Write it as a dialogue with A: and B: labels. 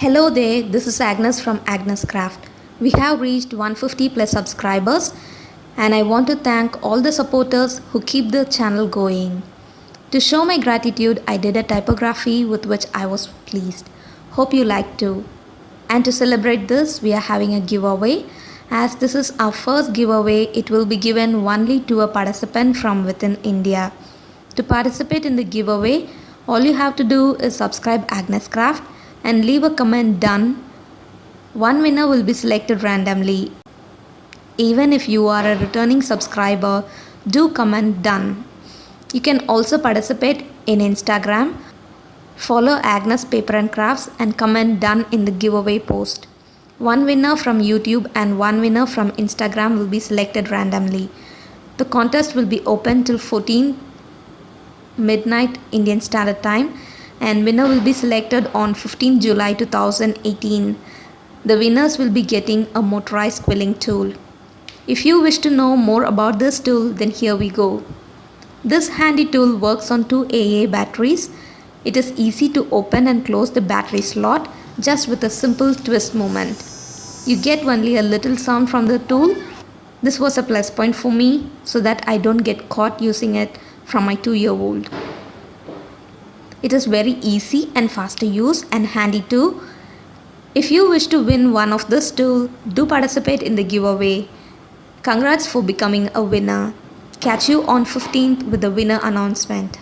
A: Hello there, this is Agnes from Agnes Craft. We have reached 150 plus subscribers and I want to thank all the supporters who keep the channel going. To show my gratitude, I did a typography with which I was pleased. Hope you like too. And to celebrate this, we are having a giveaway. As this is our first giveaway, it will be given only to a participant from within India. To participate in the giveaway, all you have to do is subscribe Agnes Craft and leave a comment done. One winner will be selected randomly. Even if you are a returning subscriber, do comment done. You can also participate in Instagram. Follow Agnes Paper and Crafts and comment done in the giveaway post. One winner from YouTube and one winner from Instagram will be selected randomly. The contest will be open till 14 midnight Indian Standard Time and winner will be selected on 15 July 2018. The winners will be getting a motorized quilling tool. If you wish to know more about this tool, then here we go. This handy tool works on two AA batteries. It is easy to open and close the battery slot just with a simple twist movement. You get only a little sound from the tool. This was a plus point for me so that I don't get caught using it from my 2-year-old. It is very easy and fast to use and handy too. If you wish to win one of this tool, do participate in the giveaway. Congrats for becoming a winner. Catch you on 15th with the winner announcement.